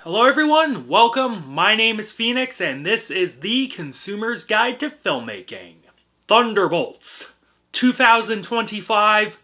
Hello everyone, welcome, my name is Phoenix and this is the Consumer's Guide to Filmmaking. Thunderbolts, 2025,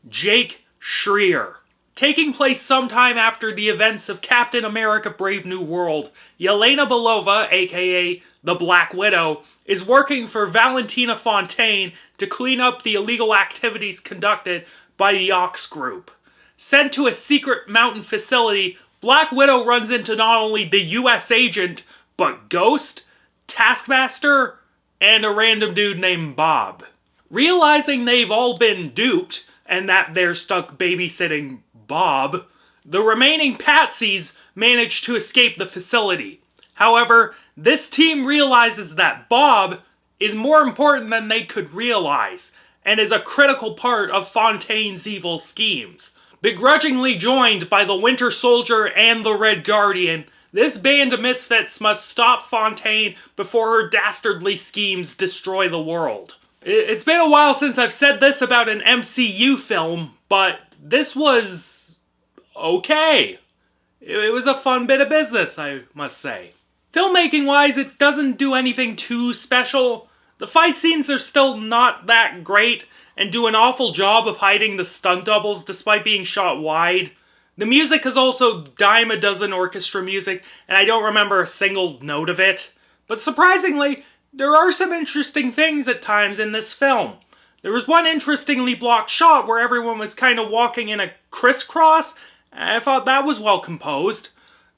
Jake Schreier. Taking place sometime after the events of Captain America Brave New World, Yelena Belova, aka the Black Widow, is working for Valentina Fontaine to clean up the illegal activities conducted by the Ox Group. Sent to a secret mountain facility, Black Widow runs into not only the US agent, but Ghost, Taskmaster, and a random dude named Bob. Realizing they've all been duped, and that they're stuck babysitting Bob, the remaining patsies manage to escape the facility. However, this team realizes that Bob is more important than they could realize, and is a critical part of Fontaine's evil schemes. Begrudgingly joined by the Winter Soldier and the Red Guardian, this band of misfits must stop Fontaine before her dastardly schemes destroy the world. It's been a while since I've said this about an MCU film, but this was okay. It was a fun bit of business, I must say. Filmmaking-wise, it doesn't do anything too special. The fight scenes are still not that great, and do an awful job of hiding the stunt doubles despite being shot wide. The music is also dime a dozen orchestra music, and I don't remember a single note of it. But surprisingly, there are some interesting things at times in this film. There was one interestingly blocked shot where everyone was kind of walking in a crisscross, and I thought that was well composed.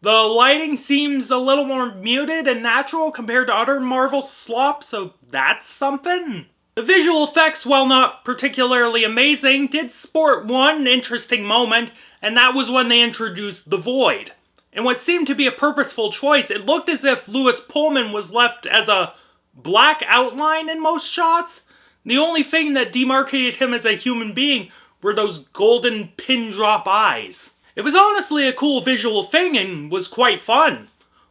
The lighting seems a little more muted and natural compared to other Marvel slop, so that's something. The visual effects, while not particularly amazing, did sport one interesting moment, and that was when they introduced the Void. In what seemed to be a purposeful choice, it looked as if Lewis Pullman was left as a black outline in most shots. The only thing that demarcated him as a human being were those golden pin drop eyes. It was honestly a cool visual thing and was quite fun.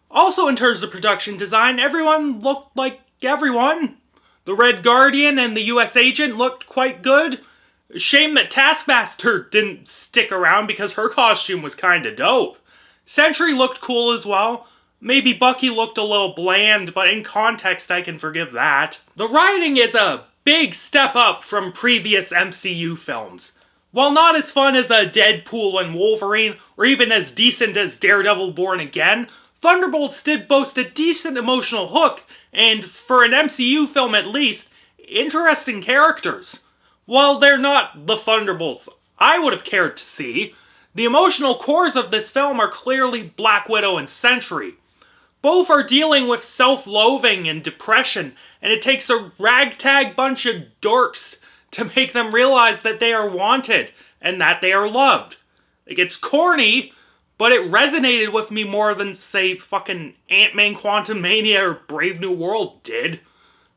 Also in terms of production design, everyone looked like everyone. The Red Guardian and the US agent looked quite good. Shame that Taskmaster didn't stick around because her costume was kinda dope. Sentry looked cool as well. Maybe Bucky looked a little bland, but in context I can forgive that. The writing is a big step up from previous MCU films. While not as fun as a Deadpool and Wolverine, or even as decent as Daredevil Born Again, Thunderbolts did boast a decent emotional hook, and for an MCU film at least, interesting characters. While they're not the Thunderbolts I would have cared to see, the emotional cores of this film are clearly Black Widow and Sentry. Both are dealing with self-loathing and depression, and it takes a ragtag bunch of dorks to make them realize that they are wanted and that they are loved. It's corny, but it resonated with me more than, say, fucking Ant-Man Quantumania or Brave New World did.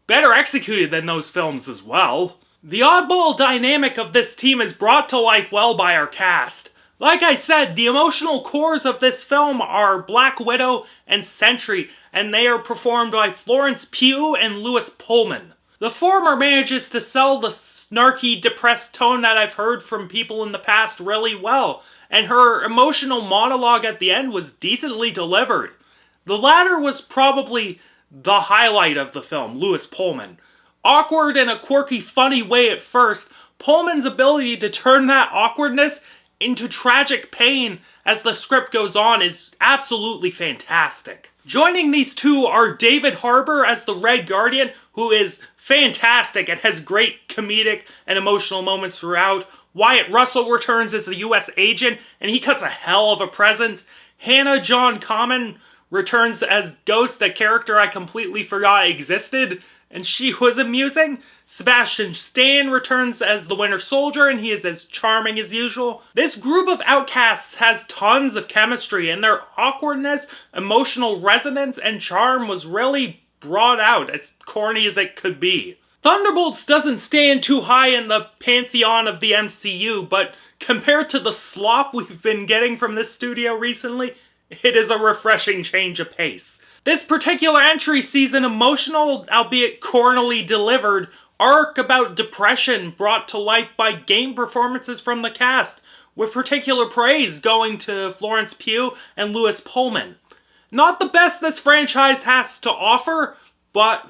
Better executed than those films as well. The oddball dynamic of this team is brought to life well by our cast. Like I said, the emotional cores of this film are Black Widow and Sentry, and they are performed by Florence Pugh and Lewis Pullman. The former manages to sell the snarky, depressed tone that I've heard from people in the past really well, and her emotional monologue at the end was decently delivered. The latter was probably the highlight of the film, Lewis Pullman. Awkward in a quirky, funny way at first, Pullman's ability to turn that awkwardness into tragic pain as the script goes on is absolutely fantastic. Joining these two are David Harbour as the Red Guardian, who is fantastic and has great comedic and emotional moments throughout. Wyatt Russell returns as the US agent, and he cuts a hell of a presence. Hannah John Kamen returns as Ghost, a character I completely forgot existed, and she was amusing. Sebastian Stan returns as the Winter Soldier, and he is as charming as usual. This group of outcasts has tons of chemistry, and their awkwardness, emotional resonance, and charm was really brought out, as corny as it could be. Thunderbolts doesn't stand too high in the pantheon of the MCU, but compared to the slop we've been getting from this studio recently, it is a refreshing change of pace. This particular entry sees an emotional, albeit cornily delivered, arc about depression brought to life by game performances from the cast, with particular praise going to Florence Pugh and Lewis Pullman. Not the best this franchise has to offer, but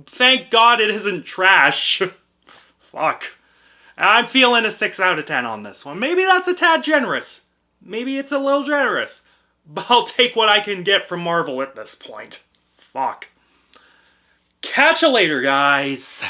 thank God it isn't trash. Fuck. I'm feeling a 6 out of 10 on this one. Maybe that's a tad generous. Maybe it's a little generous. But I'll take what I can get from Marvel at this point. Fuck. Catch you later, guys.